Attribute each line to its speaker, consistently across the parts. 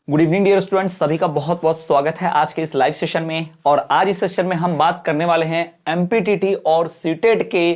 Speaker 1: Good evening dear students, सभी का बहुत बहुत स्वागत है आज के इस लाइव सेशन में। और आज इस सेशन में हम बात करने वाले हैं एमपीटीटी और सीटेट के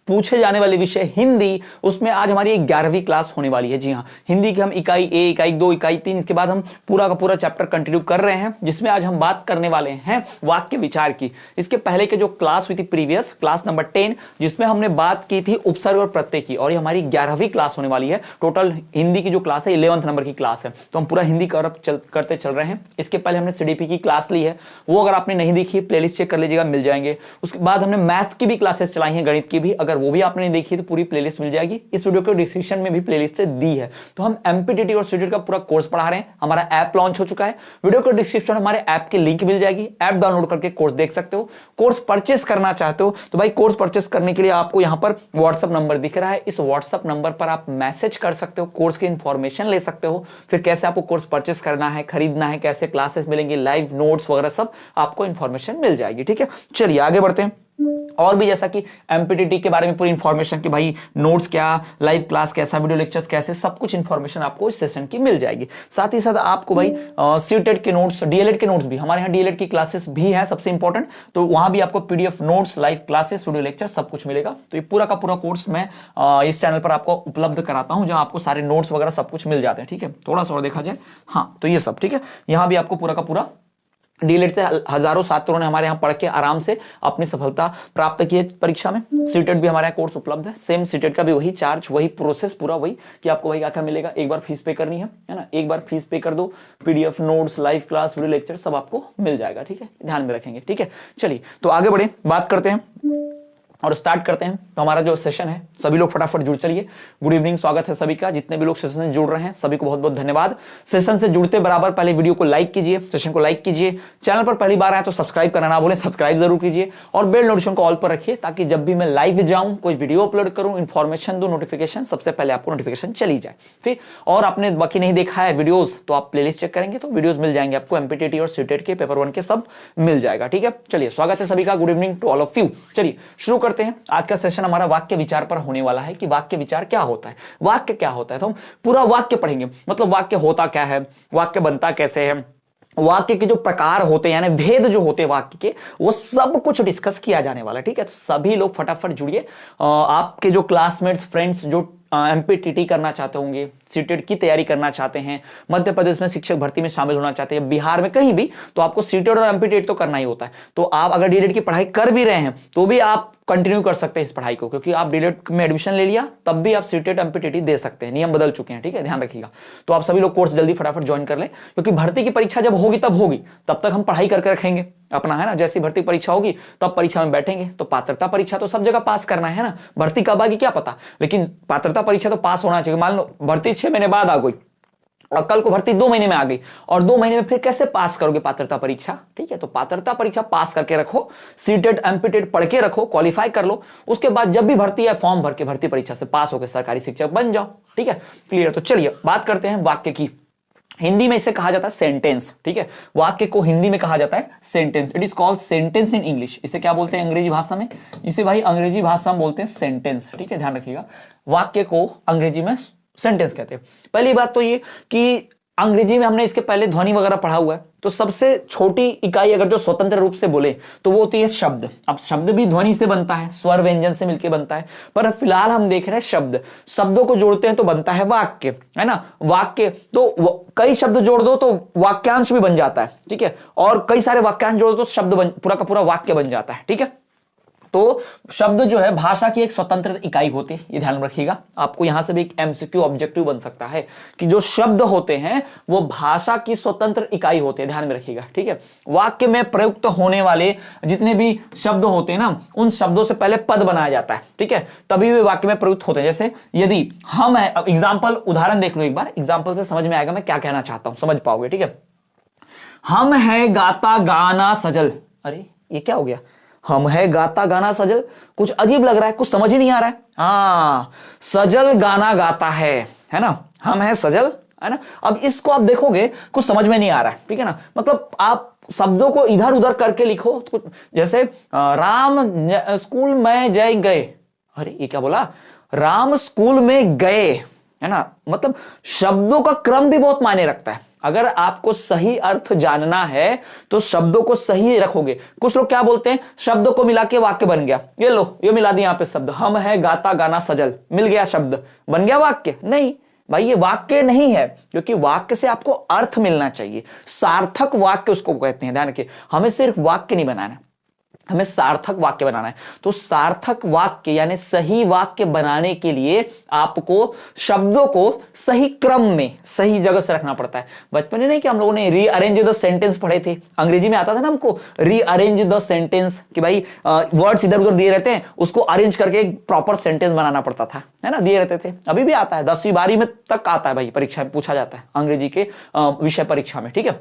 Speaker 1: पूछे जाने वाले विषय हिंदी। उसमें आज हमारी 11वीं क्लास होने वाली है। जी हाँ, हिंदी की हम इकाई 1, इकाई 2, इकाई 3, इसके बाद हम पूरा का पूरा चैप्टर कंटिन्यू कर रहे हैं, जिसमें आज हम बात करने वाले हैं वाक्य विचार की। इसके पहले के जो क्लास हुई थी प्रीवियस क्लास नंबर 10, जिसमें हमने बात की थी उपसर्ग और प्रत्यय की, और ये हमारी 11वीं क्लास होने वाली है। टोटल हिंदी की जो क्लास है 11th नंबर की क्लास है, तो हम पूरा हिंदी करते चल रहे हैं। इसके पहले हमने सीडीपी की क्लास ली है, वो अगर आपने नहीं देखी प्लेलिस्ट चेक कर लीजिएगा, मिल जाएंगे। उसके बाद हमने मैथ की भी क्लासेस चलाई हैं, गणित की भी, अगर वो भी आपने नहीं देखी तो पूरी प्लेलिस्ट मिल जाएगी। इस वीडियो के डिस्क्रिप्शन में भी प्लेलिस्ट दी है। तो हम एमपीटीटी और सीटेट का पूरा कोर्स पढ़ा रहे हैं। हमारा ऐप लॉन्च हो चुका है, वीडियो के डिस्क्रिप्शन में हमारे ऐप की लिंक मिल जाएगी। ऐप डाउनलोड करके कोर्स देख सकते हो। कोर्स परचेस करना चाहते हो तो भाई कोर्स परचेस करने के लिए आपको यहां पर व्हाट्सएप नंबर दिख रहा है, इस व्हाट्सएप नंबर पर आप मैसेज कर सकते हो, कोर्स की इंफॉर्मेशन ले सकते हो, फिर कैसे आपको कोर्स परचेस करना है, खरीदना है, कैसे क्लासेस मिलेंगे, लाइव नोट्स वगैरह सब आपको इंफॉर्मेशन मिल जाएगी। ठीक है, चलिए आगे बढ़ते हैं। और भी जैसा कि एमपीटीटी के बारे में पूरी इंफॉर्मेशन कि भाई नोट्स क्या, लाइव क्लास कैसा, वीडियो लेक्चर्स कैसे, सब कुछ इंफॉर्मेशन आपको इस सेशन की मिल जाएगी। साथ ही साथ आपको भाई सीटेट के नोट्स, डीएलएड के नोट्स भी, हमारे यहाँ डीएलएड की क्लासेस भी है सबसे इंपॉर्टेंट, तो वहां भी आपको PDF notes, live classes, video lecture सब कुछ मिलेगा। तो ये पूरा का पूरा कोर्स मैं इस चैनल पर आपको उपलब्ध कराता हूं, जहां आपको सारे नोट्स वगैरह सब कुछ मिल जाते हैं। ठीक है, थोड़ा सा और देखा जाए, हाँ तो ये सब ठीक है। यहाँ भी आपको पूरा का पूरा डीएलएड से हजारों छात्रों ने हमारे यहाँ पढ़ के आराम से अपनी सफलता प्राप्त की है परीक्षा में। सीटेट भी हमारे यहाँ कोर्स उपलब्ध है, सेम सीटेट का भी वही चार्ज, वही प्रोसेस, पूरा वही कि आपको वही क्या मिलेगा, एक बार फीस पे करनी है ना, एक बार फीस पे कर दो, PDF notes, live class, video lecture सब आपको मिल जाएगा। ठीक है, ध्यान में रखेंगे। ठीक है, चलिए तो आगे बढ़े, बात करते हैं और स्टार्ट करते हैं। तो हमारा जो सेशन है, सभी लोग फटाफट जुड़ चलिए। गुड इवनिंग, स्वागत है सभी का, जितने भी लोग सेशन से जुड़ रहे हैं सभी को बहुत बहुत धन्यवाद। सेशन से जुड़ते बराबर पहले वीडियो को लाइक कीजिए, सेशन को लाइक कीजिए। चैनल पर पहली बार आए तो सब्सक्राइब करना ना भूलें, सब्सक्राइब जरूर कीजिए और बेल नोटिफिकेशन को ऑल पर रखिए, ताकि जब भी मैं लाइव जाऊं, कोई वीडियो अपलोड करूं, इंफॉर्मेशन दूं, नोटिफिकेशन सबसे पहले आपको नोटिफिकेशन चली जाए। फिर और आपने बाकी नहीं देखा है वीडियोस तो आप प्लेलिस्ट चेक करेंगे तो वीडियोस मिल जाएंगे आपको, एमपीटीटी और सीटेट के पेपर 1 के सब मिल जाएगा। ठीक है, चलिए स्वागत है सभी का, good evening to all of you. चलिए शुरू करते हैं। आज का हमारा वाक्य विचार पर होने वाला है कि वाक्य विचार क्या होता है, वाक्य क्या होता है। तो हम पूरा वाक्य पढ़ेंगे, मतलब वाक्य होता क्या है, वाक्य बनता कैसे है, वाक्य के जो प्रकार होते हैं यानी भेद जो होते हैं वाक्य के, वो सब कुछ डिस्कस किया जाने वाला है। ठीक है, तो सभी लोग फटाफट जुड़िए। आपके जो क्लासमेट्स, फ्रेंड्स जो एमपीटीटी करना चाहते होंगे, सीटेट की तैयारी करना चाहते हैं, मध्य प्रदेश में शिक्षक भर्ती में शामिल होना चाहते हैं, बिहार में कहीं भी, तो आपको सीटेट और एमपीटीटी तो करना ही होता है। तो आप अगर डीएलएड की पढ़ाई कर भी रहे हैं तो भी आप कंटिन्यू कर सकते हैं इस पढ़ाई को, क्योंकि आप डीएलएड में एडमिशन ले लिया तब भी आप सीटेट एमपीटीटी दे सकते हैं, नियम बदल चुके हैं। ठीक है, ध्यान रखिएगा। तो आप सभी लोग कोर्स जल्दी फटाफट ज्वाइन कर लें, क्योंकि भर्ती की परीक्षा जब होगी तब होगी, तब तक हम पढ़ाई करके रखेंगे अपना, है ना। जैसी भर्ती परीक्षा होगी तब परीक्षा में बैठेंगे। तो पात्रता परीक्षा तो सब जगह पास करना है ना, भर्ती कब आएगी क्या पता, लेकिन पात्रता परीक्षा तो पास होना चाहिए। मान लो भर्ती 6 महीने बाद आ गई और कल को भर्ती 2 महीने में आ गई, और 2 महीने में फिर कैसे पास करोगे पात्रता परीक्षा। ठीक है, तो पात्रता परीक्षा पास करके रखो, सीटेट एमपीटीटी पढ़ के रखो, क्वालिफाई कर लो। उसके बाद जब भी भर्ती है फॉर्म भर के भर्ती परीक्षा से पास होकर सरकारी शिक्षक बन जाओ। ठीक है, क्लियर। तो चलिए बात करते हैं वाक्य की। हिंदी में इसे कहा जाता है सेंटेंस। ठीक है, वाक्य को हिंदी में कहा जाता है sentence. It is called sentence in English. इसे क्या बोलते हैं अंग्रेजी भाषा में, इसे भाई अंग्रेजी भाषा में बोलते हैं सेंटेंस। ठीक है, ध्यान रखिएगा, वाक्य को अंग्रेजी में सेंटेंस कहते हैं। पहली बात तो ये कि अंग्रेजी में हमने इसके पहले ध्वनि वगैरह पढ़ा हुआ है, तो सबसे छोटी इकाई अगर जो स्वतंत्र रूप से बोले तो वो होती है शब्द। अब शब्द भी ध्वनि से बनता है, स्वर व्यंजन से मिलकर बनता है, पर फिलहाल हम देख रहे हैं शब्द, शब्दों को जोड़ते हैं तो बनता है वाक्य, है ना। वाक्य तो कई शब्द जोड़ दो तो वाक्यांश भी बन जाता है। ठीक है, और कई सारे वाक्यांश जोड़ दो तो शब्द पूरा का पूरा वाक्य बन जाता है। ठीक है, तो शब्द जो है भाषा की एक स्वतंत्र इकाई होती है, ये ध्यान रखिएगा। आपको यहां से भी एक एमसीक्यू ऑब्जेक्टिव बन सकता है कि जो शब्द होते हैं वो भाषा की स्वतंत्र इकाई होते हैं, ध्यान में रखिएगा। ठीक है, वाक्य में प्रयुक्त होने वाले जितने भी शब्द होते हैं ना, उन शब्दों से पहले पद बनाया जाता है। ठीक है, तभी वे वाक्य में प्रयुक्त होते हैं। जैसे यदि हम है, अब एग्जाम्पल उदाहरण देख लो एक बार, एग्जाम्पल से समझ में आएगा मैं क्या कहना चाहता हूं, समझ पाओगे। ठीक है, हम है गाता गाना सजल। अरे ये क्या हो गया, हम है गाता गाना सजल, कुछ अजीब लग रहा है, कुछ समझ ही नहीं आ रहा है। हाँ, सजल गाना गाता है ना, हम है सजल, है ना। अब इसको आप देखोगे कुछ समझ में नहीं आ रहा है। ठीक है ना, मतलब आप शब्दों को इधर उधर करके लिखो तो जैसे राम स्कूल में जय गए, अरे ये क्या बोला, राम स्कूल में गए, है ना। मतलब शब्दों का क्रम भी बहुत मायने रखता है। अगर आपको सही अर्थ जानना है तो शब्दों को सही रखोगे। कुछ लोग क्या बोलते हैं, शब्दों को मिला के वाक्य बन गया, ये लो ये मिला दिया यहां पे शब्द, हम है गाता गाना सजल, मिल गया शब्द, बन गया वाक्य। नहीं भाई, ये वाक्य नहीं है, क्योंकि वाक्य से आपको अर्थ मिलना चाहिए। सार्थक वाक्य उसको कहते हैं, ध्यान रखिए। हमें सिर्फ वाक्य नहीं बनाना, हमें सार्थक वाक्य बनाना है। तो सार्थक वाक्य यानी सही वाक्य बनाने के लिए आपको शब्दों को सही क्रम में, सही जगह से रखना पड़ता है। बचपन में नहीं कि हम लोगों ने रीअरेंज द सेंटेंस पढ़े थे, अंग्रेजी में आता था ना हमको रीअरेंज द सेंटेंस, कि भाई वर्ड्स इधर उधर दिए रहते हैं, उसको अरेंज करके एक प्रॉपर सेंटेंस बनाना पड़ता था, है ना, दिए रहते थे। अभी भी आता है, 10वीं 12वीं में तक आता है भाई, परीक्षा में पूछा जाता है अंग्रेजी के विषय परीक्षा में, ठीक है।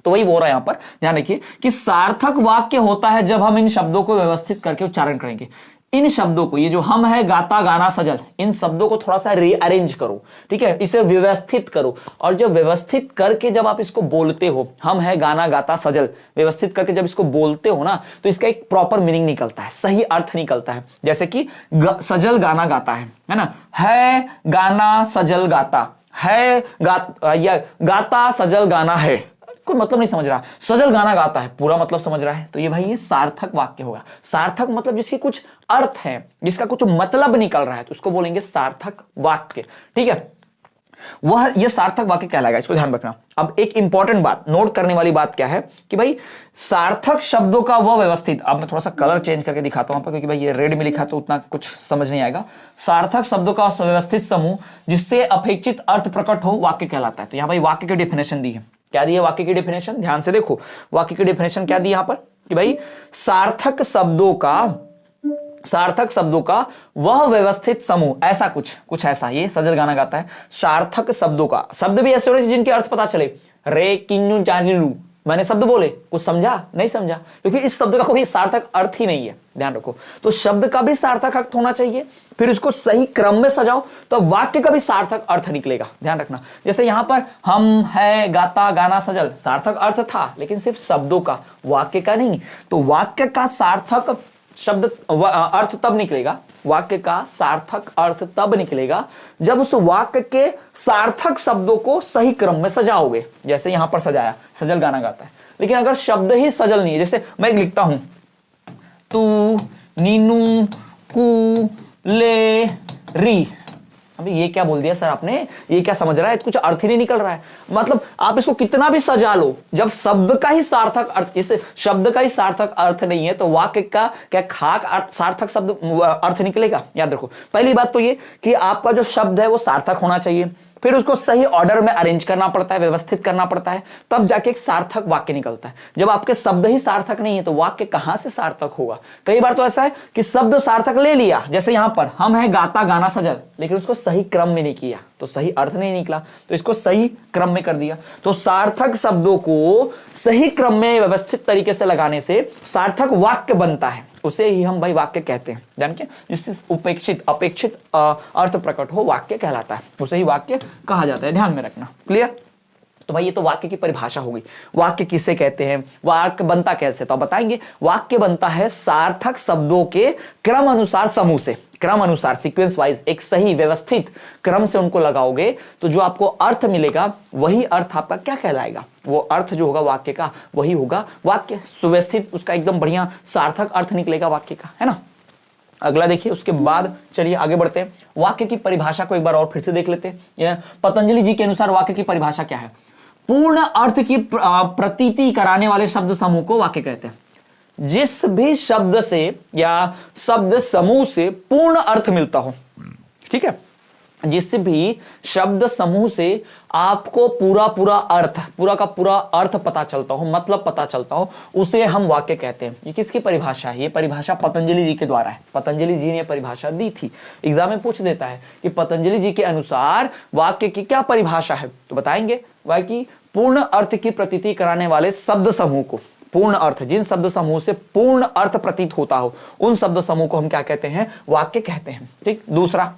Speaker 1: तो वही बोल रहा है यहां पर, ध्यान रखिए कि सार्थक वाक्य होता है जब हम इन शब्दों को व्यवस्थित करके उच्चारण करेंगे। इन शब्दों को, ये जो हम है गाता गाना सजल, इन शब्दों को थोड़ा सा रीअरेंज करो, ठीक है, इसे व्यवस्थित करो। और जब व्यवस्थित करके जब आप इसको बोलते हो, हम है गाना गाता सजल, व्यवस्थित करके जब इसको बोलते हो ना, तो इसका एक प्रॉपर मीनिंग निकलता है, सही अर्थ निकलता है। जैसे कि सजल गाना गाता है ना, है गाना सजल गाता है, गाता सजल गाना है, कोई मतलब नहीं समझ रहा, सजल गाना गाता है, पूरा मतलब समझ रहा है। तो ये भाई ये सार्थक वाक्य होगा। सार्थक मतलब जिसकी कुछ अर्थ है, जिसका कुछ मतलब निकल रहा है, तो उसको बोलेंगे सार्थक वाक्य, ठीक है। वह ये सार्थक वाक्य कहलाएगा, इसको ध्यान रखना। अब एक इंपॉर्टेंट बात, नोट करने वाली बात क्या है कि भाई सार्थक शब्दों का वह व्यवस्थित, अब मैं थोड़ा सा कलर चेंज करके दिखाता हूं, क्योंकि भाई ये रेड में लिखा तो उतना कुछ समझ नहीं आएगा। सार्थक शब्दों का व्यवस्थित समूह जिससे अपेक्षित अर्थ प्रकट हो, वाक्य कहलाता है। तो यहां भाई वाक्य की डेफिनेशन दी है, क्या दी है वाक्य की डेफिनेशन, ध्यान से देखो। वाक्य की डेफिनेशन क्या दी यहां पर कि भाई सार्थक शब्दों का वह व्यवस्थित समूह, ऐसा कुछ ऐसा, ये सजल गाना गाता है। सार्थक शब्दों का, शब्द भी ऐसे होने चाहिए जिनके अर्थ पता चले। रे किन्नू चारिलू, मैंने शब्द बोले, कुछ समझा नहीं समझा, क्योंकि इस शब्द का कोई सार्थक अर्थ ही नहीं है, ध्यान रखो। तो शब्द का भी सार्थक अर्थ होना चाहिए, फिर उसको सही क्रम में सजाओ तो वाक्य का भी सार्थक अर्थ निकलेगा, ध्यान रखना। जैसे यहां पर हम है गाता गाना सजल, सार्थक अर्थ था, लेकिन सिर्फ शब्दों का, वाक्य का नहीं। तो वाक्य का सार्थक शब्द अर्थ तब निकलेगा, वाक्य का सार्थक अर्थ तब निकलेगा जब उस वाक्य के सार्थक शब्दों को सही क्रम में सजाओगे। जैसे यहां पर सजाया, सजल गाना गाता है, लेकिन अगर शब्द ही सजल नहीं है, जैसे मैं लिखता हूं तू नीनू कु ले री, अभी ये क्या बोल दिया सर आपने, ये क्या समझ रहा है, कुछ अर्थ ही नहीं निकल रहा है। मतलब आप इसको कितना भी सजा लो, जब शब्द का ही सार्थक अर्थ, इस शब्द का ही सार्थक अर्थ नहीं है, तो वाक्य का क्या खाक अर्थ, सार्थक शब्द अर्थ निकलेगा। याद रखो, पहली बात तो ये कि आपका जो शब्द है वो सार्थक होना चाहिए, फिर उसको सही ऑर्डर में अरेंज करना पड़ता है, व्यवस्थित करना पड़ता है, तब जाके एक सार्थक वाक्य निकलता है। जब आपके शब्द ही सार्थक नहीं है तो वाक्य कहां से सार्थक होगा। कई बार तो ऐसा है कि शब्द सार्थक ले लिया, जैसे यहां पर हम है गाता गाना सजल, लेकिन उसको सही क्रम में नहीं किया, तो सही अर्थ नहीं निकला, तो इसको सही क्रम में कर दिया। तो सार्थक शब्दों को सही क्रम में व्यवस्थित तरीके से लगाने से सार्थक वाक्य बनता है, उसे ही हम भाई वाक्य कहते हैं, जान के, जिससे अपेक्षित अर्थ प्रकट हो, वाक्य कहलाता है, उसे ही वाक्य कहा जाता है, ध्यान में रखना। क्लियर। तो भाई ये तो वाक्य की परिभाषा हो गई। वाक्य किसे कहते हैं, वाक्य बनता कैसे, तो बताएंगे। वाक्य बनता है सार्थक शब्दों के क्रम अनुसार समूह से, क्रम अनुसार सीक्वेंस वाइज, एक सही व्यवस्थित क्रम से उनको लगाओगे तो जो आपको अर्थ मिलेगा वही अर्थ आपका क्या कहलाएगा, वो अर्थ जो होगा वाक्य का वही होगा वाक्य। सुव्यवस्थित, उसका एकदम बढ़िया सार्थक अर्थ निकलेगा वाक्य का, है ना। अगला देखिए, उसके बाद चलिए आगे बढ़ते हैं। वाक्य की परिभाषा को एक बार और फिर से देख लेते हैं। पतंजलि जी के अनुसार वाक्य की परिभाषा क्या है, पूर्ण अर्थ की प्रतीति कराने वाले शब्द समूह को वाक्य कहते हैं। जिस भी शब्द से या शब्द समूह से पूर्ण अर्थ मिलता हो, ठीक है, जिस भी शब्द समूह से आपको पूरा अर्थ, पूरा का पूरा अर्थ पता चलता हो, मतलब पता चलता हो, उसे हम वाक्य कहते हैं। ये किसकी परिभाषा है, ये परिभाषा पतंजलि जी के द्वारा है। पतंजलि जी ने परिभाषा दी थी, एग्जाम में पूछ देता है कि पतंजलि जी के अनुसार वाक्य की क्या परिभाषा है, तो बताएंगे वाक्य पूर्ण अर्थ की प्रतीति कराने वाले शब्द समूह को, पूर्ण अर्थ, जिन शब्द समूह से पूर्ण अर्थ प्रतीत होता हो, उन शब्द समूह को हम क्या कहते हैं, वाक्य कहते हैं। ठीक। दूसरा,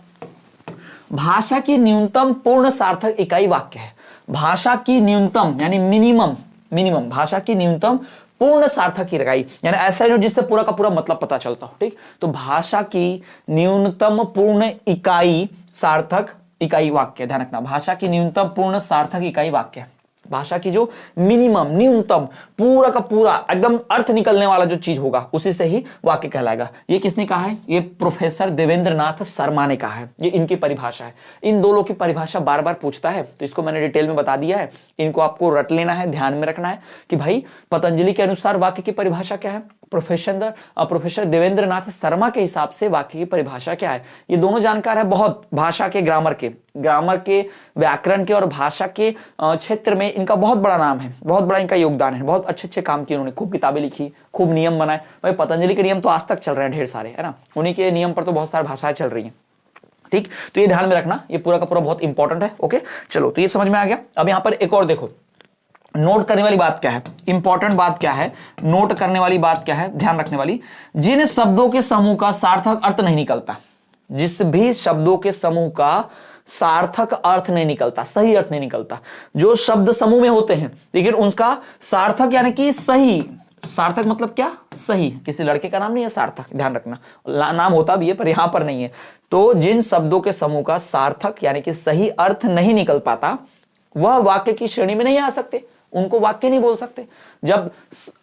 Speaker 1: भाषा की न्यूनतम पूर्ण सार्थक इकाई वाक्य है। भाषा की न्यूनतम यानी मिनिमम भाषा की न्यूनतम पूर्ण सार्थक इकाई, यानी ऐसा नहीं जिससे पूरा का पूरा मतलब पता चलता हो। ठीक। तो भाषा की न्यूनतम पूर्ण इकाई सार्थक इकाई वाक्य, ध्यान रखना, भाषा की न्यूनतम पूर्ण सार्थक इकाई वाक्य। भाषा की जो मिनिमम न्यूनतम पूरा का पूरा एकदम अर्थ निकलने वाला जो चीज होगा उसी से ही वाक्य कहलाएगा। ये किसने कहा है? ये प्रोफेसर देवेंद्र नाथ शर्मा ने कहा है। ये इनकी परिभाषा है। इन दो लोग की परिभाषा बार बार पूछता है तो इसको मैंने डिटेल में बता दिया है। इनको आपको रट लेना है, ध्यान में रखना है कि भाई पतंजलि के अनुसार वाक्य की परिभाषा क्या है, प्रोफेसर देवेंद्र नाथ शर्मा के हिसाब से वाक्य की परिभाषा क्या है। ये दोनों जानकार है बहुत भाषा के, ग्रामर के व्याकरण के और भाषा के क्षेत्र में इनका बहुत बड़ा नाम है, बहुत बड़ा इनका योगदान है। बहुत अच्छे अच्छे काम किए उन्होंने, खूब किताबें लिखी, खूब नियम बनाए। भाई पतंजलि के नियम तो आज तक चल रहे हैं ढेर सारे, है ना। उन्हीं के नियम पर तो बहुत सारी भाषाएं चल रही हैं। ठीक, तो ये ध्यान में रखना, ये पूरा का पूरा बहुत इंपॉर्टेंट है। ओके चलो, तो ये समझ में आ गया। अब यहां पर एक और देखो, नोट करने वाली बात क्या है, इंपॉर्टेंट बात क्या है, नोट करने वाली बात क्या है, ध्यान रखने वाली। जिन शब्दों के समूह का सार्थक अर्थ नहीं निकलता, जिस भी शब्दों के समूह का सार्थक अर्थ नहीं निकलता, सही अर्थ नहीं निकलता, जो शब्द समूह में होते हैं लेकिन उनका सार्थक यानी कि सही, सार्थक मतलब क्या, सही। किसी लड़के का नाम नहीं है सार्थक, ध्यान रखना, नाम होता भी है पर यहां पर नहीं है। तो जिन शब्दों के समूह का सार्थक यानी कि सही अर्थ नहीं निकल पाता वह वाक्य की श्रेणी में नहीं आ सकते, उनको वाक्य नहीं बोल सकते। जब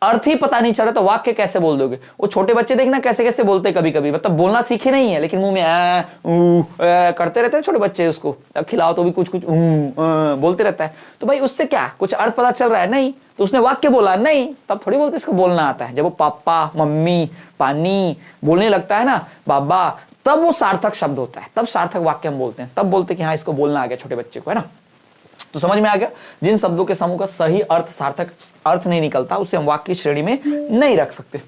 Speaker 1: अर्थ ही पता नहीं चला तो वाक्य कैसे बोल दोगे। वो छोटे बच्चे देखना कैसे कैसे बोलते, कभी कभी मतलब बोलना सीखे नहीं है लेकिन मुंह में करते रहते हैं छोटे बच्चे, उसको खिलाओ तो भी कुछ कुछ बोलते रहता है। तो भाई उससे क्या कुछ अर्थ पता चल रहा है? नहीं। तो उसने वाक्य बोला नहीं, तब थोड़ी बोलते इसको बोलना आता है। जब वो पापा मम्मी पानी बोलने लगता है ना, बाबा, तब वो सार्थक शब्द होता है, तब सार्थक वाक्य हम बोलते हैं, तब बोलते कि हाँ इसको बोलना आ गया छोटे बच्चे को, है ना। तो समझ में आ गया, जिन शब्दों के समूह का सही अर्थ सार्थक अर्थ नहीं निकलता उसे हम वाक्य की श्रेणी में नहीं रख सकते।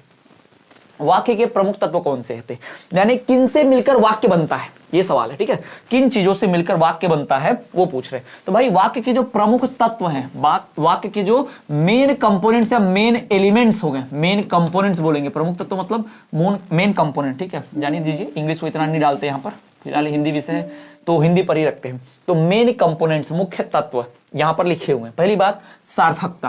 Speaker 1: वाक्य के प्रमुख तत्व कौन से हैं, यानी किन से मिलकर वाक्य बनता है, ये सवाल है। ठीक है, किन चीजों से मिलकर वाक्य बनता है वो पूछ रहे। तो भाई वाक्य के जो प्रमुख तत्व हैं, वाक्य के जो मेन कंपोनेंट्स या मेन एलिमेंट्स हो गए, मेन कंपोनेंट्स बोलेंगे, प्रमुख तत्व मतलब मेन कंपोनेंट। ठीक है, जानिए दीजिए, इंग्लिश को इतना नहीं डालते यहां पर, फिलहाल हिंदी विषय है तो हिंदी पर ही रखते हैं। तो मेन कंपोनेंट्स, मुख्य तत्व यहां पर लिखे हुए हैं। पहली बात सार्थकता,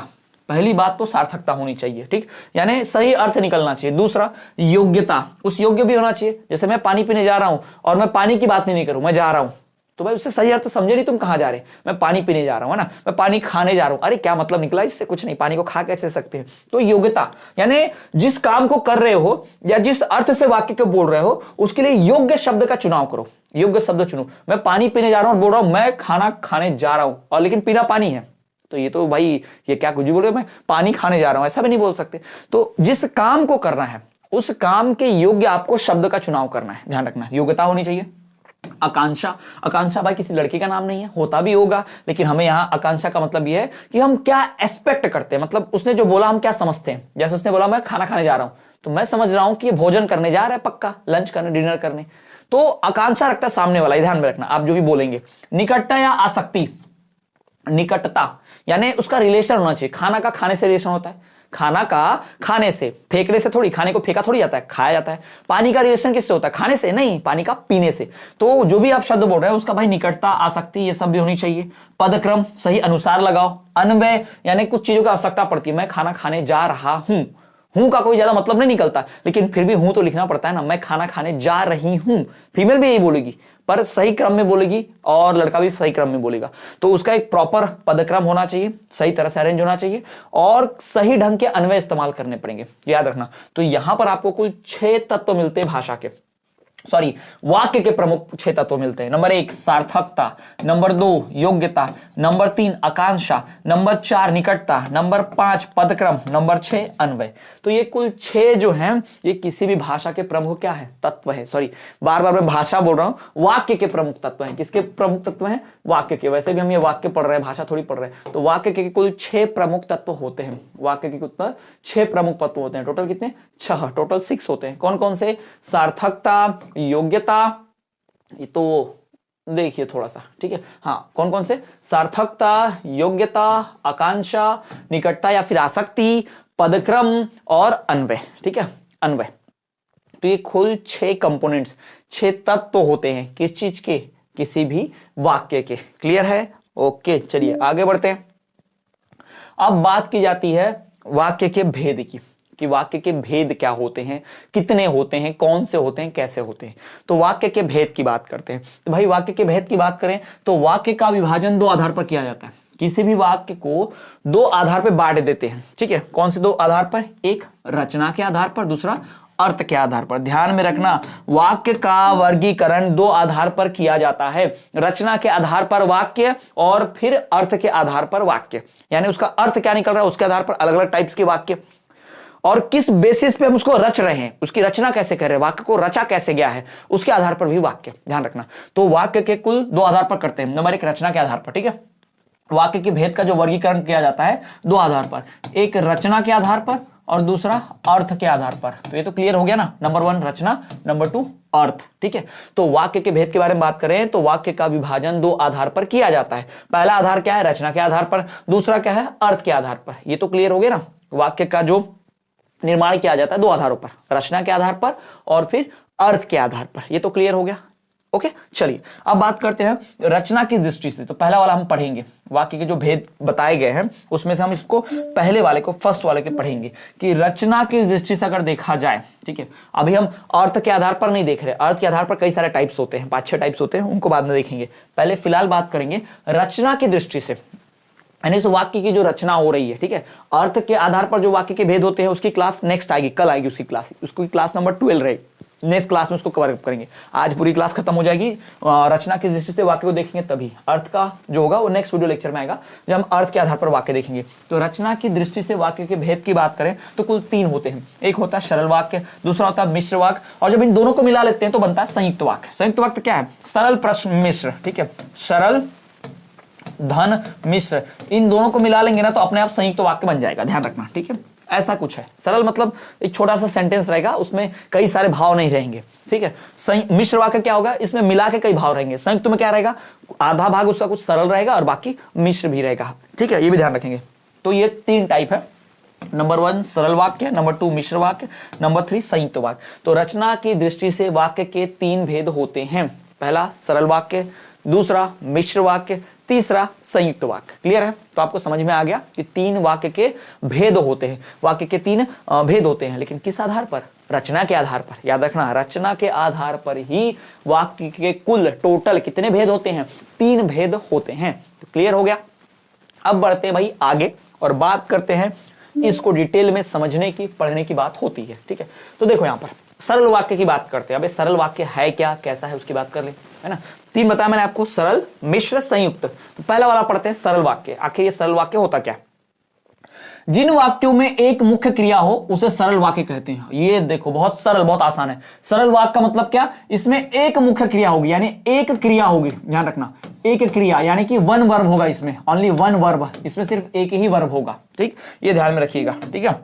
Speaker 1: पहली बात तो सार्थकता होनी चाहिए, ठीक, यानी सही अर्थ निकलना चाहिए। दूसरा योग्यता, उस योग्य भी होना चाहिए। जैसे मैं पानी पीने जा रहा हूं और मैं पानी की बात नहीं करूं, मैं जा रहा हूं, तो भाई उससे सही अर्थ समझे नहीं, तुम कहां जा रहे, मैं पानी पीने जा रहा हूं, है ना, मैं पानी खाने जा रहा हूं, अरे क्या मतलब निकला इससे, कुछ नहीं, पानी को खा कैसे सकते हैं। तो योग्यता यानी जिस काम को कर रहे हो या जिस अर्थ से वाक्य को बोल रहे हो उसके लिए योग्य शब्द का चुनाव करो, योग्य शब्द चुनो। मैं पानी पीने जा रहा हूं, बोल रहा हूं मैं खाना खाने जा रहा हूं, और लेकिन पीना पानी है, तो ये तो भाई ये क्या कुछ भी बोल रहे हो, मैं पानी खाने जा रहा हूं, ऐसा भी नहीं बोल सकते। तो जिस काम को करना है उस काम के योग्य आपको शब्द का चुनाव करना है, ध्यान रखना, योग्यता होनी चाहिए। आकांक्षा, आकांक्षा भाई किसी लड़की का नाम नहीं है, होता भी होगा, लेकिन हमें यहां आकांक्षा का मतलब यह है कि हम क्या एक्सपेक्ट करते हैं, मतलब उसने जो बोला हम क्या समझते हैं। जैसे उसने बोला मैं खाना खाने जा रहा हूं, तो मैं समझ रहा हूं कि ये भोजन करने जा रहा है, पक्का लंच करने, डिनर करने, तो आकांक्षा रखता है सामने वाला, ध्यान में रखना आप जो भी बोलेंगे। निकटता या आसक्ति, निकटता यानी उसका रिलेशन होना चाहिए। खाना का खाने से रिलेशन होता है, खाना का खाने से, फेंकने से थोड़ी, खाने को फेंका थोड़ी जाता है, खाया जाता है। पानी का रिलेशन किससे होता है, खाने से नहीं, पानी का पीने से। तो जो भी आप शब्द बोल रहे हैं उसका भाई निकटता, आसक्ति, ये सब भी होनी चाहिए। पदक्रम सही अनुसार लगाओ। अन्वय यानी कुछ चीजों की आवश्यकता पड़ती है, मैं खाना खाने जा रहा हूं, हूं का कोई ज्यादा मतलब नहीं निकलता, लेकिन फिर भी हूं तो लिखना पड़ता है ना, मैं खाना खाने जा रही हूं। फीमेल भी यही बोलेगी पर सही क्रम में बोलेगी और लड़का भी सही क्रम में बोलेगा। तो उसका एक प्रॉपर पदक्रम होना चाहिए, सही तरह से अरेंज होना चाहिए और सही ढंग के अन्वय इस्तेमाल करने पड़ेंगे, याद रखना। तो यहां पर आपको कुल 6 तत्व मिलते हैं भाषा के, वाक्य के प्रमुख 6 तत्व मिलते हैं। नंबर 1 सार्थकता, नंबर 2 योग्यता, नंबर 3 आकांक्षा, नंबर 4 निकटता, नंबर 5 पदक्रम, नंबर 6 अन्वय। तो ये कुल 6 जो हैं ये किसी भी भाषा के प्रमुख क्या है, तत्व है। बार बार मैं भाषा बोल रहा हूं, वाक्य के प्रमुख तत्व हैं। किसके प्रमुख तत्व हैं, वाक्य के। वैसे भी हम ये वाक्य पढ़ रहे हैं, भाषा थोड़ी पढ़ रहे हैं। तो वाक्य के कुल 6 प्रमुख तत्व होते हैं, वाक्य के कितना 6 प्रमुख तत्व होते हैं। टोटल कितने, 6, टोटल 6 होते हैं। कौन कौन से, सार्थकता, योग्यता, ये तो देखिए थोड़ा सा, ठीक है, हाँ, कौन कौन से, सार्थकता, योग्यता, आकांक्षा, निकटता या फिर आसक्ति, पदक्रम और अन्वय, ठीक है, अन्वय। तो ये कुल 6 कंपोनेंट्स, 6 तत्व होते हैं किस चीज के, किसी भी वाक्य के। क्लियर है, ओके, चलिए आगे बढ़ते हैं। अब बात की जाती है वाक्य के भेद की, कि वाक्य के भेद क्या होते हैं, कितने होते हैं, कौन से होते हैं, कैसे होते हैं। तो वाक्य के भेद की बात करते हैं। तो भाई वाक्य के भेद की बात करें तो वाक्य का विभाजन 2 आधार पर किया जाता है। किसी भी वाक्य को दो आधार पर बांट देते हैं, ठीक है। कौन से दो आधार पर? एक रचना के आधार पर, दूसरा अर्थ के आधार पर। ध्यान में रखना, वाक्य का वर्गीकरण दो आधार पर किया जाता है, रचना के आधार पर वाक्य और फिर अर्थ के आधार पर वाक्य। यानी उसका अर्थ क्या निकल रहा है उसके आधार पर अलग अलग टाइप्स के वाक्य, और किस बेसिस पे हम उसको रच रहे हैं, उसकी रचना कैसे कर रहे हैं, वाक्य को रचा कैसे गया है, उसके आधार पर भी वाक्य। ध्यान रखना, तो वाक्य के कुल दो आधार पर करते हैं। नंबर एक रचना के आधार पर, ठीक है। वाक्य के भेद का जो वर्गीकरण किया जाता है दो आधार पर, एक रचना के आधार पर और दूसरा अर्थ के आधार पर। तो ये तो क्लियर हो गया ना, नंबर वन रचना, नंबर टू अर्थ, ठीक है। तो वाक्य के भेद के बारे में बात करें तो वाक्य का विभाजन दो आधार पर किया जाता है। पहला आधार क्या है? रचना के आधार पर, दूसरा क्या है? अर्थ के आधार पर। ये तो क्लियर हो गया ना, वाक्य का जो निर्माण किया जाता है दो आधारों पर, रचना के आधार पर और फिर अर्थ के आधार पर। ये तो क्लियर हो गया, ओके। चलिए अब बात करते हैं रचना की दृष्टि से। तो पहला वाला हम पढ़ेंगे, वाक्य के जो भेद बताए गए हैं उसमें से हम इसको पहले वाले को, फर्स्ट वाले के पढ़ेंगे कि रचना की दृष्टि से अगर देखा जाए, ठीक है। अभी हम अर्थ के आधार पर नहीं देख रहे, अर्थ के आधार पर कई सारे टाइप्स होते हैं, 5-6 टाइप्स होते हैं, उनको बाद में देखेंगे। पहले फिलहाल बात करेंगे रचना की दृष्टि से, यानी इस वाक्य की जो रचना हो रही है, ठीक है। अर्थ के आधार पर जो वाक्य के भेद होते हैं उसकी क्लास नेक्स्ट आएगी, कल आएगी उसकी क्लास, उसकी क्लास नंबर 12 रहेगी। नेक्स्ट क्लास में उसको कवर अप करेंगे। आज पूरी क्लास खत्म हो जाएगी, रचना की दृष्टि से वाक्य को देखेंगे, तभी अर्थ का जो होगा वो नेक्स्ट वीडियो लेक्चर में आएगा जब हम अर्थ के आधार पर वाक्य देखेंगे। तो रचना की दृष्टि से वाक्य के भेद की बात करें तो कुल 3 होते हैं। एक होता है सरल वाक्य, दूसरा होता है मिश्र वाक्य, और जब इन दोनों को मिला लेते हैं तो बनता है संयुक्त वाक्य। संयुक्त वाक्य क्या है? सरल प्रश्न मिश्र, ठीक है। सरल धन मिश्र, इन दोनों को मिला लेंगे ना तो अपने आप संयुक्त वाक्य बन जाएगा। ध्यान रखना, ठीक है। ऐसा कुछ है। सरल मतलब एक छोटा सा सेंटेंस रहेगा, उसमें कई सारे भाव नहीं रहेंगे, ठीक है। मिश्र वाक्य क्या होगा? इसमें मिला के कई भाव रहेंगे। संयुक्त में क्या रहेगा? आधा भाग उसका कुछ सरल रहेगा और बाकी मिश्र भी रहेगा, ठीक है। ये भी ध्यान रखेंगे। तो ये 3 टाइप है, नंबर 1 सरल वाक्य, नंबर 2 मिश्र वाक्य, नंबर 3 संयुक्त वाक्य। तो रचना की दृष्टि से वाक्य के 3 भेद होते हैं। पहला सरल वाक्य, दूसरा मिश्र वाक्य, तीसरा संयुक्त वाक्य। क्लियर है? तो आपको समझ में आ गया कि 3 वाक्य के भेद होते हैं। वाक्य के 3 भेद होते हैं, लेकिन किस आधार पर? रचना के आधार पर। याद रखना, रचना के आधार पर ही वाक्य के कुल टोटल कितने भेद होते हैं? 3 भेद होते हैं। तो क्लियर हो गया। अब बढ़ते हैं भाई आगे और बात करते हैं, इसको डिटेल में समझने की, पढ़ने की बात होती है, ठीक है। तो देखो यहाँ पर सरल वाक्य की बात करते हैं। अब सरल वाक्य है क्या, कैसा है, उसकी बात कर ले, है ना। 3 बताया मैंने आपको, सरल, मिश्र, संयुक्त। तो पहला वाला पढ़ते हैं सरल वाक्य। आखिर ये सरल वाक्य होता क्या? जिन वाक्यों में एक मुख्य क्रिया हो उसे सरल वाक्य कहते हैं। ये देखो बहुत सरल, बहुत आसान है। सरल वाक्य का मतलब क्या? इसमें एक मुख्य क्रिया होगी, यानी एक क्रिया होगी। ध्यान रखना, एक क्रिया यानी कि 1 वर्ब होगा इसमें, ओनली 1 वर्ब, इसमें सिर्फ एक ही वर्ब होगा, ठीक। ये ध्यान में रखिएगा, ठीक है।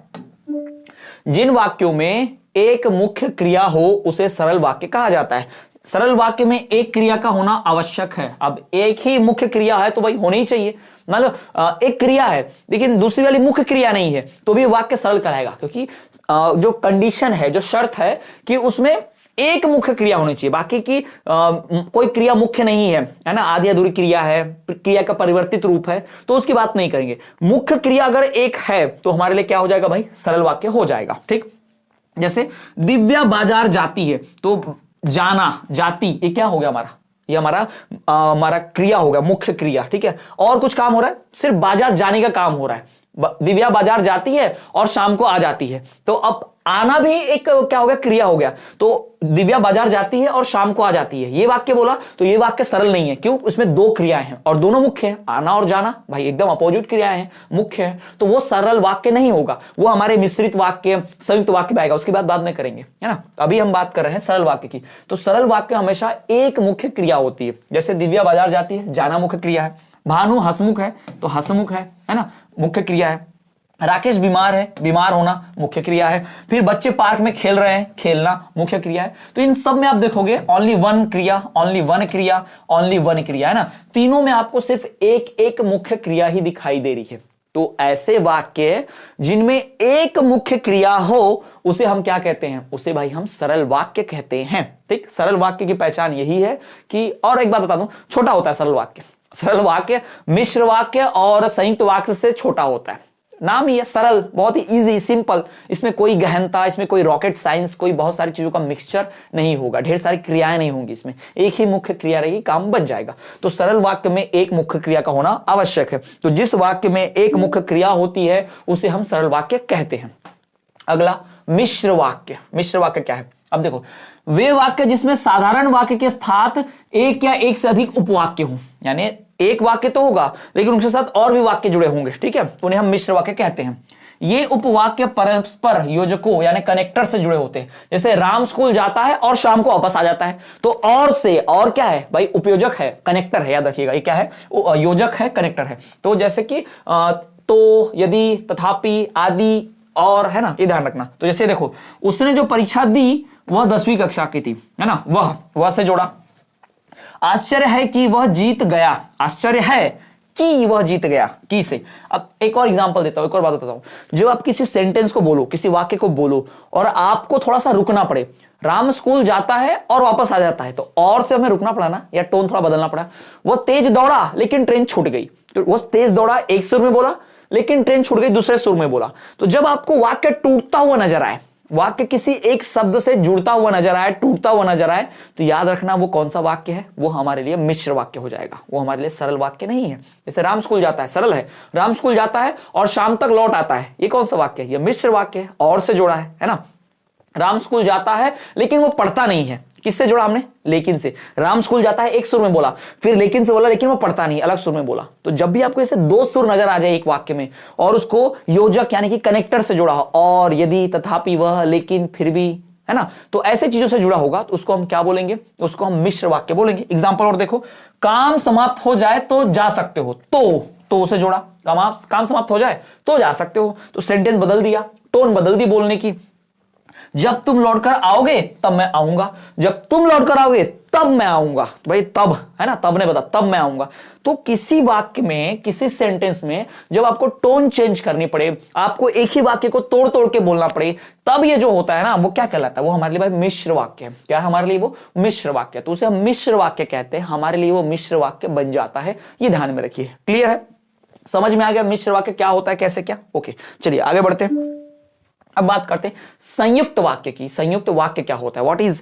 Speaker 1: जिन वाक्यों में एक मुख्य क्रिया हो उसे सरल वाक्य कहा जाता है। सरल वाक्य में एक क्रिया का होना आवश्यक है। अब एक ही मुख्य क्रिया है तो भाई होनी ही चाहिए, मतलब एक क्रिया है लेकिन दूसरी वाली मुख्य क्रिया नहीं है तो भी वाक्य सरल कहलाएगा, क्योंकि जो कंडीशन है, जो शर्त है कि उसमें एक मुख्य क्रिया होनी चाहिए, बाकी की कोई क्रिया मुख्य नहीं है ना, आधी अधूरी क्रिया है, क्रिया का परिवर्तित रूप है, तो उसकी बात नहीं करेंगे। मुख्य क्रिया अगर एक है तो हमारे लिए क्या हो जाएगा भाई? सरल वाक्य हो जाएगा, ठीक। जैसे दिव्या बाजार जाती है, तो जाना, जाती, ये क्या हो गया हमारा? ये हमारा क्रिया होगा, मुख्य क्रिया, ठीक है। और कुछ काम हो रहा है, सिर्फ बाजार जाने का काम हो रहा है। दिव्या बाजार जाती है और शाम को आ जाती है, तो अब आना भी एक क्या हो गया? क्रिया हो गया। तो दिव्या बाजार जाती है और शाम को आ जाती है, ये वाक्य बोला तो ये वाक्य सरल नहीं है। क्यों? उसमें 2 क्रियाएं हैं और दोनों मुख्य है, आना और जाना, भाई एकदम अपोजिट क्रियाएं हैं, मुख्य है, तो वो सरल वाक्य नहीं होगा, वो हमारे मिश्रित वाक्य, संयुक्त वाक्य में आएगा। उसकी बात बाद में करेंगे, है ना। अभी हम बात कर रहे हैं सरल वाक्य की। तो सरल वाक्य हमेशा एक मुख्य क्रिया होती है। जैसे दिव्या बाजार जाती है, जाना मुख्य क्रिया है। भानु हंसमुख है तो हंसमुख है ना, मुख्य क्रिया है। राकेश बीमार है, बीमार होना मुख्य क्रिया है। फिर बच्चे पार्क में खेल रहे हैं, खेलना मुख्य क्रिया है। तो इन सब में आप देखोगे ओनली 1 क्रिया, ओनली 1 क्रिया, ओनली 1 क्रिया, है ना। तीनों में आपको सिर्फ एक मुख्य क्रिया ही दिखाई दे रही है। तो ऐसे वाक्य जिनमें एक मुख्य क्रिया हो उसे हम क्या कहते हैं? उसे भाई हम सरल वाक्य कहते हैं, ठीक। सरल वाक्य की पहचान यही है कि, और एक बात बता दूं, छोटा होता है सरल वाक्य। सरल वाक्य मिश्र वाक्य और संयुक्त वाक्य से छोटा होता है। नाम ही है सरल, बहुत ही इजी सिंपल, इसमें कोई गहनता, इसमें कोई रॉकेट साइंस, कोई बहुत सारी चीजों का मिक्सचर नहीं होगा, ढेर सारी क्रियाएं नहीं होंगी, इसमें एक ही मुख्य क्रिया रहेगी, काम बन जाएगा। तो सरल वाक्य में एक मुख्य क्रिया का होना आवश्यक है। तो जिस वाक्य में एक मुख्य क्रिया होती है उसे हम सरल वाक्य कहते हैं। अगला मिश्र वाक्य। मिश्र वाक्य क्या है? अब देखो, वे वाक्य जिसमें साधारण वाक्य के साथ एक या एक से अधिक उपवाक्य हो, यानी एक वाक्य तो होगा लेकिन उसके साथ और भी वाक्य जुड़े होंगे, ठीक है, उन्हें हम मिश्र वाक्य कहते हैं। ये उपवाक्य परस्पर योजकों यानी कनेक्टर से जुड़े होते हैं। जैसे राम स्कूल जाता है और शाम को वापस आ जाता है, तो और से, और क्या है भाई? उपयोजक है, कनेक्टर है, याद रखिएगा ये क्या है? योजक है, कनेक्टर है। तो जैसे कि तो, यदि, तथापि, आदि, और, है ना, ये ध्यान रखना। तो जैसे देखो, उसने जो परीक्षा दी वह 10वीं कक्षा की थी, है ना, वह से जोड़ा। आश्चर्य है कि वह जीत गया, आश्चर्य है कि वह जीत गया, की से। अब एक और एग्जांपल देता हूं, एक और बात बताता हूं। जब आप किसी सेंटेंस को बोलो, किसी वाक्य को बोलो और आपको थोड़ा सा रुकना पड़े, राम स्कूल जाता है और वापस आ जाता है, तो और से हमें रुकना पड़ा ना, या टोन थोड़ा बदलना पड़ा। वो तेज दौड़ा लेकिन ट्रेन छूट गई, तो वो तेज दौड़ा एक सुर में बोला लेकिन ट्रेन छूट गई दूसरे सुर में बोला। तो जब आपको वाक्य टूटता हुआ नजर आए, वाक्य किसी एक शब्द से जुड़ता हुआ नजर आए, टूटता हुआ नजर आए, तो याद रखना वो कौन सा वाक्य है? वो हमारे लिए मिश्र वाक्य हो जाएगा, वो हमारे लिए सरल वाक्य नहीं है। जैसे राम स्कूल जाता है, सरल है, राम स्कूल जाता है और शाम तक लौट आता है, ये कौन सा वाक्य है? ये मिश्र वाक्य है, और से जोड़ा है ना। राम स्कूल जाता है लेकिन वो पढ़ता नहीं है, किससे जोड़ा हमने? लेकिन से। राम स्कूल जाता है एक सुर में बोला, फिर लेकिन से बोला, लेकिन वो पढ़ता नहीं, अलग सुर में बोला। तो जब भी आपको ऐसे दो सुर नजर आ जाए एक वाक्य में और उसको योजक यानी कि कनेक्टर से जुड़ा हो, और, यदि, तथापि, वह, लेकिन, फिर भी, है ना, तो ऐसे चीजों से जुड़ा होगा, तो उसको हम क्या बोलेंगे? उसको हम मिश्र वाक्य बोलेंगे। एग्जाम्पल और देखो, काम समाप्त हो जाए तो जा सकते हो, तो उसे जोड़ा, काम समाप्त हो जाए तो जा सकते हो, तो सेंटेंस बदल दिया, टोन बदल दी बोलने की। जब तुम लौटकर आओगे तब मैं आऊंगा, जब तुम लौटकर आओगे तब मैं आऊंगा, तो भाई तब, है ना, तब ने बता, तब मैं आऊंगा। तो किसी वाक्य में, किसी सेंटेंस में जब आपको टोन चेंज करनी पड़े, आपको एक ही वाक्य को तोड़ तोड़ के बोलना पड़े, तब ये जो होता है ना, वो क्या कहलाता है? वो हमारे लिए भाई मिश्र वाक्य है। क्या है हमारे लिए? वो मिश्र वाक्य। तो उसे हम मिश्र वाक्य कहते हैं, हमारे लिए वो मिश्र वाक्य बन जाता है। ये ध्यान में रखिए। क्लियर है? समझ में आ गया मिश्र वाक्य क्या होता है, कैसे क्या? ओके, चलिए आगे बढ़ते हैं। अब बात करते हैं संयुक्त वाक्य की। संयुक्त वाक्य क्या होता है? व्हाट इज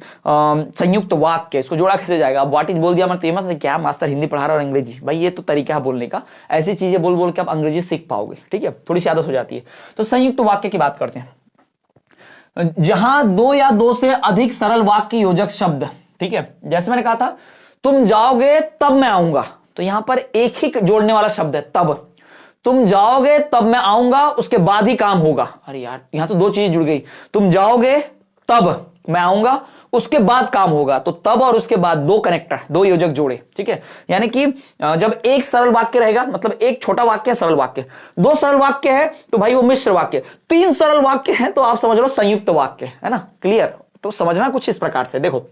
Speaker 1: संयुक्त वाक्य? इसको जोड़ा कैसे जाएगा? अब व्हाट इज बोल दिया मतलब तो क्या मास्टर हिंदी पढ़ा रहा और अंग्रेजी, भाई ये तो तरीका है बोलने का। ऐसी चीजें बोल बोल के आप अंग्रेजी सीख पाओगे, ठीक है, थोड़ी सी आदत हो जाती है। तो संयुक्त वाक्य की बात करते हैं, जहां दो या दो से अधिक सरल वाक्य योजक शब्द, ठीक है, जैसे मैंने कहा था तुम जाओगे तब मैं आऊंगा, तो यहां पर एक ही जोड़ने वाला शब्द है तब। तुम जाओगे तब मैं आऊंगा, उसके बाद ही काम होगा। अरे यार, यहां तो दो चीजें जुड़ गई, तुम जाओगे तब मैं आऊंगा, उसके बाद काम होगा। तो तब और उसके बाद दो कनेक्टर, दो योजक जोड़े, ठीक है। यानी कि जब एक सरल वाक्य रहेगा, मतलब एक छोटा वाक्य सरल वाक्य, दो सरल वाक्य है तो भाई वो मिश्र वाक्य, तीन सरल वाक्य है तो आप समझ लो संयुक्त वाक्य, है ना। क्लियर? तो समझना कुछ इस प्रकार से, देखो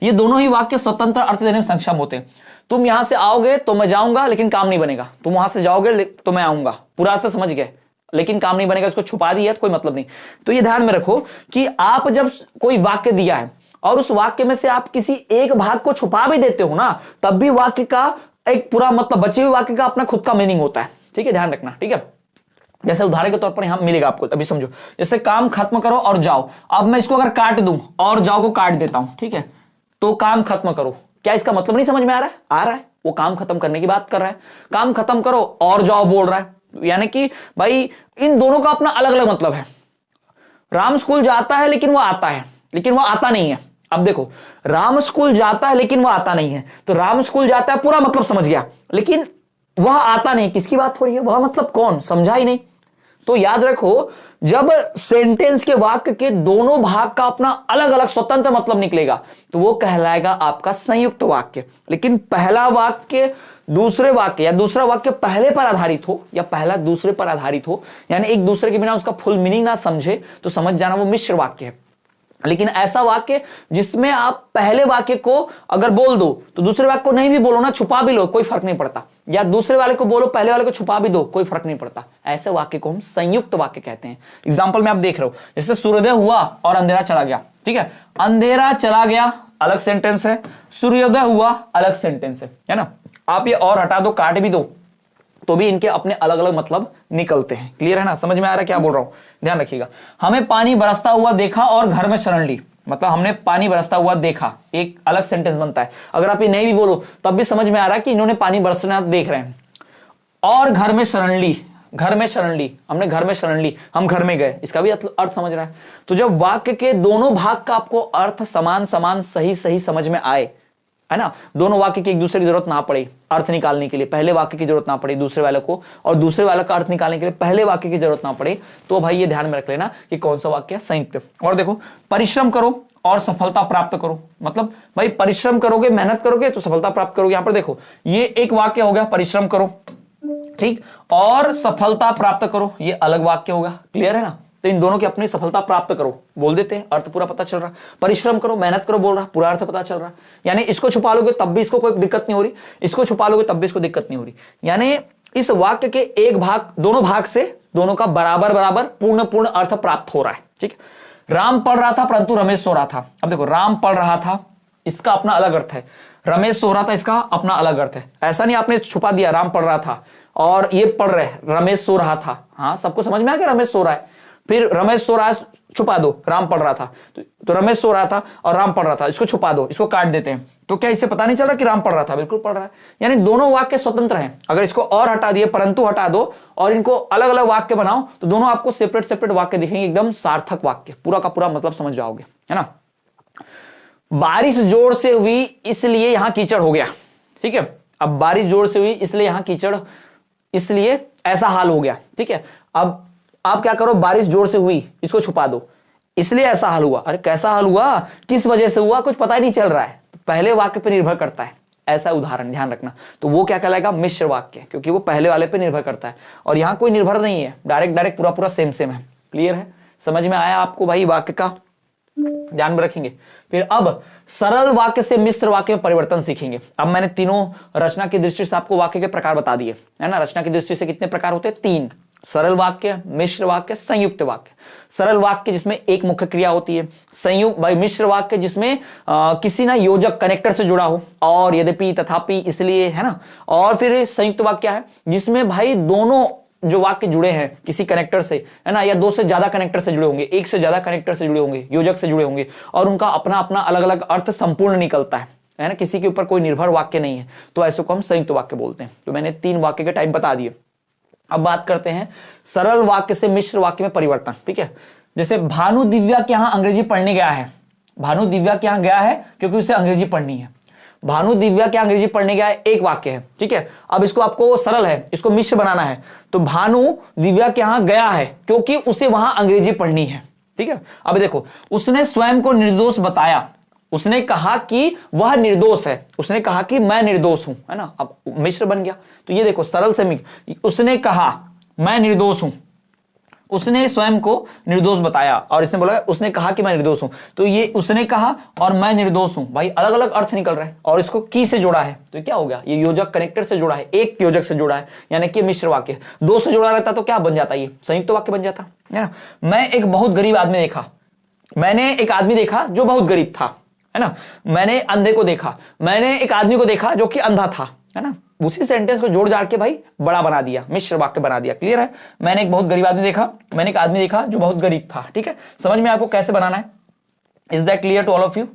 Speaker 1: ये दोनों ही वाक्य स्वतंत्र अर्थ देने में सक्षम होते हैं। तुम यहां से आओगे तो मैं जाऊंगा लेकिन काम नहीं बनेगा, तुम वहां से जाओगे तो मैं आऊंगा, पूरा अर्थ समझ गए, लेकिन काम नहीं बनेगा, इसको छुपा दिया तो कोई मतलब नहीं। तो ये ध्यान में रखो कि आप जब कोई वाक्य दिया है और उस वाक्य में से आप किसी एक भाग को छुपा भी देते हो ना, तब भी वाक्य का एक पूरा मतलब, बचे हुए वाक्य का अपना खुद का मीनिंग होता है, ठीक है, ध्यान रखना, ठीक है। जैसे उदाहरण के तौर पर यहां मिलेगा आपको, अभी समझो, जैसे काम खत्म करो और जाओ। अब मैं इसको अगर काट दूं और जाओ को काट देता हूं, ठीक है, तो काम खत्म करो, क्या इसका मतलब नहीं समझ में आ रहा है? आ रहा है, वो काम खत्म करने की बात कर रहा है। काम खत्म करो और जाओ बोल रहा है, यानी कि भाई इन दोनों का अपना अलग अलग मतलब है। राम स्कूल जाता है लेकिन वो आता है, लेकिन वो आता नहीं है। अब देखो, राम स्कूल जाता है लेकिन वो आता नहीं है, तो राम स्कूल जाता है पूरा मतलब समझ गया, लेकिन वह आता नहीं, किसकी बात हो रही है? वह मतलब कौन, समझा ही नहीं। तो याद रखो, जब सेंटेंस के वाक्य के दोनों भाग का अपना अलग अलग स्वतंत्र मतलब निकलेगा तो वो कहलाएगा आपका संयुक्त वाक्य। लेकिन पहला वाक्य दूसरे वाक्य या दूसरा वाक्य पहले पर आधारित हो या पहला दूसरे पर आधारित हो, यानी एक दूसरे के बिना उसका फुल मीनिंग ना समझे, तो समझ जाना वो मिश्र वाक्य है। लेकिन ऐसा वाक्य जिसमें आप पहले वाक्य को अगर बोल दो तो दूसरे वाक्य को नहीं भी बोलो ना, छुपा भी लो, कोई फर्क नहीं पड़ता, या दूसरे वाले को बोलो पहले वाले को छुपा भी दो, कोई फर्क नहीं पड़ता, ऐसे वाक्य को हम संयुक्त वाक्य कहते हैं। एग्जांपल में आप देख रहे हो, जैसे सूर्योदय हुआ और अंधेरा चला गया, ठीक है, अंधेरा चला गया अलग सेंटेंस है, सूर्योदय हुआ अलग सेंटेंस है ना। आप ये और हटा दो, काट भी दो, तो भी इनके अपने अलग अलग मतलब निकलते हैं। क्लियर है ना, समझ में आ रहा है क्या बोल रहा हूं, ध्यान रखिएगा। हमें पानी बरसता हुआ देखा और घर में शरण ली, मतलब हमने पानी बरसता हुआ देखा, एक अलग सेंटेंस बनता है। अगर आप ये नहीं भी बोलो तब भी समझ में आ रहा है कि इन्होंने पानी बरसना देख रहे हैं। और घर में शरण ली, घर में शरण ली, हमने घर में शरण ली, हम घर में गए, इसका भी अर्थ समझ रहा है। तो जब वाक्य के दोनों भाग का आपको अर्थ समान समान सही सही समझ में आए, है ना, दोनों वाक्य की एक दूसरे की जरूरत ना पड़े अर्थ निकालने के लिए, पहले वाक्य की जरूरत ना पड़े दूसरे वाले को, और दूसरे वाले का अर्थ निकालने के लिए पहले वाक्य की जरूरत ना पड़े, तो भाई ये ध्यान में रख लेना कि कौन सा वाक्य है संयुक्त। और देखो, परिश्रम करो और सफलता प्राप्त करो, मतलब भाई परिश्रम करोगे, मेहनत करोगे तो सफलता प्राप्त करोगे। यहां पर देखो, ये एक वाक्य हो गया, परिश्रम करो, ठीक, और सफलता प्राप्त करो, ये अलग वाक्य होगा। क्लियर है ना, तो इन दोनों की अपनी सफलता प्राप्त करो बोल देते हैं, अर्थ पूरा पता चल रहा। परिश्रम करो, मेहनत करो बोल रहा, पूरा अर्थ पता चल रहा। यानी इसको छुपा लोगे तब भी इसको कोई दिक्कत नहीं हो रही, इसको छुपा लोगे तब भी इसको दिक्कत नहीं हो रही। यानी इस वाक्य के एक भाग, दोनों भाग से दोनों का बराबर बराबर पूर्ण पूर्ण अर्थ प्राप्त हो रहा है। ठीक है, राम पढ़ रहा था परंतु रमेश सो रहा था। अब देखो, राम पढ़ रहा था, इसका अपना अलग अर्थ है, रमेश सो रहा था, इसका अपना अलग अर्थ है। ऐसा नहीं आपने छुपा दिया राम पढ़ रहा था और ये पढ़ रहे रमेश सो रहा था। हाँ, सबको समझ में आ गया रमेश सो रहा है, फिर रमेश सो रहा है छुपा दो, राम पढ़ रहा था, तो रमेश सो रहा था और राम पढ़ रहा था, इसको छुपा दो, इसको काट देते हैं, तो क्या इससे पता नहीं चल रहा कि राम पढ़ रहा था? बिल्कुल पढ़ रहा है। यानी दोनों वाक्य स्वतंत्र हैं। अगर इसको और हटा दिए, परंतु हटा दो और इनको अलग अलग वाक्य बनाओ तो दोनों आपको सेपरेट सेपरेट वाक्य दिखेंगे, एकदम सार्थक वाक्य, पूरा का पूरा मतलब समझ जाओगे, है ना। बारिश जोर से हुई इसलिए यहां कीचड़ हो गया। ठीक है, अब बारिश जोर से हुई इसलिए यहां कीचड़, इसलिए ऐसा हाल हो गया। ठीक है, अब आप क्या करो, बारिश जोर से हुई, इसको छुपा दो, इसलिए ऐसा हाल हुआ। अरे कैसा हाल हुआ, किस वजह से हुआ, कुछ पता ही नहीं चल रहा है, तो पहले वाक्य पे निर्भर करता है, ऐसा उदाहरण ध्यान रखना। तो वो क्या कहलाएगा, मिश्र वाक्य, क्योंकि वो पहले वाले पे निर्भर करता है और यहां कोई निर्भर नहीं है, डायरेक्ट डायरेक्ट पूरा पूरा सेम सेम है। क्लियर है, समझ में आया आपको भाई वाक्य का, ध्यान में रखेंगे। फिर अब सरल वाक्य से मिश्र वाक्य में परिवर्तन सीखेंगे। अब मैंने तीनों रचना की दृष्टि से आपको वाक्य के प्रकार बता दिए, है ना। रचना की दृष्टि से कितने प्रकार होते हैं, 3, सरल वाक्य, मिश्र वाक्य, संयुक्त वाक्य। सरल वाक्य जिसमें एक मुख्य क्रिया होती है, संयुक्त भाई मिश्र वाक्य जिसमें किसी ना योजक कनेक्टर से जुड़ा हो, और यद्यपि, तथापि, इसलिए, है ना। और फिर संयुक्त वाक्य है जिसमें भाई दोनों जो वाक्य जुड़े हैं किसी कनेक्टर से, है ना, या 2 से ज्यादा कनेक्टर से जुड़े होंगे, 1 से ज्यादा कनेक्टर से जुड़े होंगे, योजक से जुड़े होंगे, और उनका अपना अपना अलग अलग अर्थ संपूर्ण निकलता है ना, किसी के ऊपर कोई निर्भर वाक्य नहीं है, तो ऐसे को हम संयुक्त वाक्य बोलते हैं। तो मैंने 3 वाक्य के टाइप बता दिए। अब बात करते हैं सरल वाक्य से मिश्र वाक्य में परिवर्तन। ठीक है, जैसे भानु दिव्या के यहां अंग्रेजी पढ़ने गया है, भानु दिव्या के यहां गया है क्योंकि उसे अंग्रेजी पढ़नी है। भानु दिव्या के अंग्रेजी पढ़ने गया है, एक वाक्य है। ठीक है, अब इसको आपको सरल है, इसको मिश्र बनाना है, तो भानु दिव्या के यहां गया है क्योंकि उसे वहां अंग्रेजी पढ़नी है। ठीक है, अब देखो, उसने स्वयं को निर्दोष बताया, उसने कहा कि वह निर्दोष है, उसने कहा कि मैं निर्दोष हूं, है ना। अब मिश्र बन गया, तो ये देखो सरल से मिश्र, उसने कहा मैं निर्दोष हूं, उसने स्वयं को निर्दोष बताया, और इसने बोला उसने कहा कि मैं निर्दोष हूं, तो ये उसने कहा और मैं निर्दोष हूं, भाई अलग अलग अर्थ निकल रहा है, और इसको की से जोड़ा है, तो क्या हो गया, ये योजक कनेक्टर से जोड़ा है, एक योजक से जोड़ा है, यानी कि मिश्र वाक्य। 2 से जोड़ा रहता तो क्या बन जाता, ये संयुक्त वाक्य बन जाता, है ना। मैं एक बहुत गरीब आदमी देखा, मैंने एक आदमी देखा जो बहुत गरीब था, है ना। मैंने अंधे को देखा, मैंने एक आदमी को देखा जो कि अंधा था, है ना। उसी सेंटेंस को जोड़ जाड़ के भाई बड़ा बना दिया, मिश्र वाक्य बना दिया। क्लियर है, मैंने एक बहुत गरीब आदमी देखा, मैंने एक आदमी देखा जो बहुत गरीब था। ठीक है, समझ में आपको कैसे बनाना है, is that clear to all of you?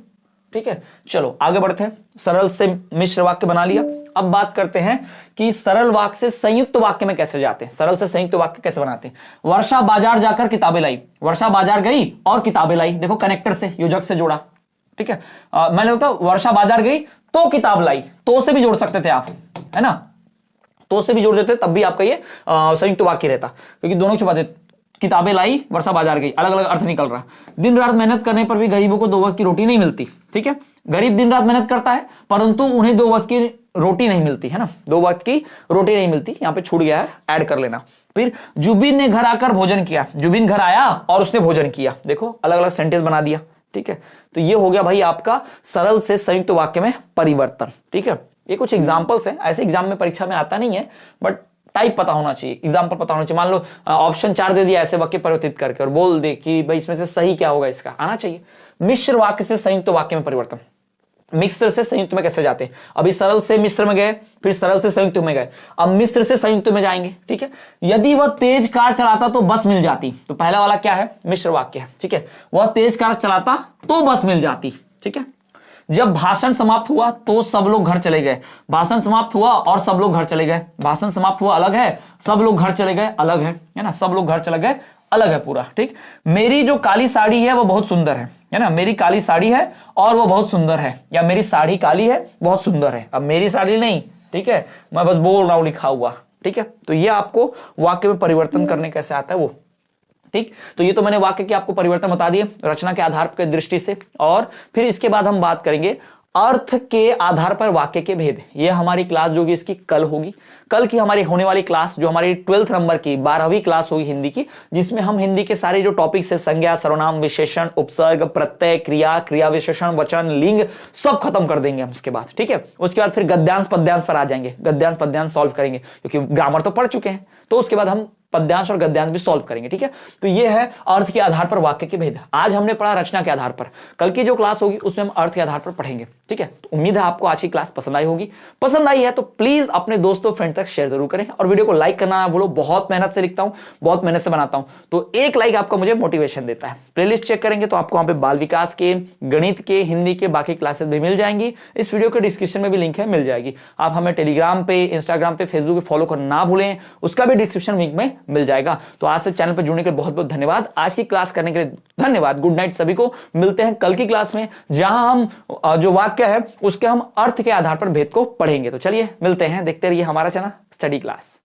Speaker 1: ठीक है, चलो आगे बढ़ते हैं। सरल से मिश्र वाक्य बना लिया, अब बात करते हैं कि सरल वाक्य से संयुक्त वाक्य में कैसे जाते हैं, सरल से संयुक्त वाक्य कैसे बनाते हैं। वर्षा बाजार जाकर किताबें लाई, वर्षा बाजार गई और किताबें लाई, देखो कनेक्टर से, योजक से जोड़ा। ठीक है, मैंने बोलता वर्षा बाजार गई तो किताब लाई, तो से भी जोड़ सकते थे आप, है ना, तो से भी जोड़ देते तब भी आपका ये संयुक्त वाक्य रहता, क्योंकि दोनों छुपा देते। किताबें लाई, वर्षा बाजार गई, अलग अलग अर्थ निकल रहा। दिन रात मेहनत करने पर भी गरीबों को 2 वक्त की रोटी नहीं मिलती। ठीक है, गरीब दिन रात मेहनत करता है परंतु उन्हें 2 वक्त की रोटी नहीं मिलती, है ना, 2 वक्त की रोटी नहीं मिलती, यहां पे छूट गया है, ऐड कर लेना। फिर जुबिन ने घर आकर भोजन किया, जुबिन घर आया और उसने भोजन किया, देखो अलग अलग सेंटेंस बना दिया। ठीक है, तो ये हो गया भाई आपका सरल से संयुक्त वाक्य में परिवर्तन। ठीक है, ये कुछ एग्जांपल्स हैं, ऐसे एग्जाम में परीक्षा में आता नहीं है, बट टाइप पता होना चाहिए, एग्जांपल पता होना चाहिए। मान लो ऑप्शन 4 दे दिया ऐसे वाक्य परिवर्तित करके और बोल दे कि भाई इसमें से सही क्या होगा, इसका आना चाहिए। मिश्र वाक्य से संयुक्त वाक्य में परिवर्तन, मिश्र से संयुक्त में कैसे जाते हैं। अभी सरल से मिश्र में गए, फिर सरल से संयुक्त में गए, अब मिश्र से संयुक्त में जाएंगे। ठीक है, यदि वह तेज कार चलाता तो बस मिल जाती। तो पहला वाला क्या है, मिश्र वाक्य है। ठीक है, वह तेज कार चलाता तो बस मिल जाती। ठीक है, जब भाषण समाप्त हुआ तो सब लोग घर चले गए। भाषण समाप्त हुआ और सब लोग घर चले गए। भाषण समाप्त हुआ अलग है, सब लोग घर चले गए अलग है ना। सब लोग घर चले गए अलग है पूरा। ठीक, मेरी जो काली साड़ी है वो बहुत सुंदर है ना। मेरी काली साड़ी है और वो बहुत सुंदर है, या मेरी साड़ी काली है बहुत सुंदर है। अब मेरी साड़ी नहीं, ठीक है, मैं बस बोल रहा हूं लिखा हुआ। ठीक है, तो ये आपको वाक्य में परिवर्तन करने कैसे आता है वो। ठीक, तो ये तो मैंने वाक्य के आपको परिवर्तन बता दिए रचना के आधार की दृष्टि से। और फिर इसके बाद हम बात करेंगे अर्थ के आधार पर वाक्य के भेद। ये हमारी क्लास जो होगी इसकी कल होगी। कल की हमारी होने वाली क्लास जो हमारी 12th नंबर की 12वीं क्लास होगी हिंदी की, जिसमें हम हिंदी के सारे जो टॉपिक्स है, संज्ञा, सर्वनाम, विशेषण, उपसर्ग, प्रत्यय, क्रिया, क्रिया विशेषण, वचन, लिंग, सब खत्म कर देंगे हम उसके बाद। ठीक है, उसके बाद फिर गद्यांश पद्यांश पर आ जाएंगे। गद्यांश पद्यांश सॉल्व करेंगे क्योंकि ग्रामर तो पढ़ चुके हैं, तो उसके बाद हम पद्यांश और गद्यांश भी सॉल्व करेंगे। ठीक है, तो ये है अर्थ के आधार पर वाक्य के भेद। आज हमने पढ़ा रचना के आधार पर, कल की जो क्लास होगी उसमें हम अर्थ के आधार पर पढ़ेंगे। ठीक है, तो उम्मीद है आपको आज की क्लास पसंद आई होगी। पसंद आई है तो प्लीज अपने दोस्तों फ्रेंड तक शेयर जरूर करें और वीडियो को लाइक करना ना भूलो। बहुत मेहनत से लिखता हूं, बहुत मेहनत से बनाता हूं, तो एक लाइक आपका मुझे मोटिवेशन देता है। प्लेलिस्ट चेक करेंगे तो आपको वहां पे बाल विकास के, गणित के, हिंदी के बाकी क्लासेस भी मिल जाएंगी। इस वीडियो के डिस्क्रिप्शन में भी लिंक है, मिल जाएगी। आप हमें टेलीग्राम पे, इंस्टाग्राम पे, फेसबुक पे फॉलो करना ना भूलें, उसका भी डिस्क्रिप्शन लिंक में मिल जाएगा। तो आज से चैनल पर जुड़ने के लिए बहुत बहुत धन्यवाद। आज की क्लास करने के लिए धन्यवाद। गुड नाइट सभी को। मिलते हैं कल की क्लास में, जहां हम जो वाक्य है उसके हम अर्थ के आधार पर भेद को पढ़ेंगे। तो चलिए मिलते हैं, देखते रहिए हमारा चैनल स्टडी क्लास।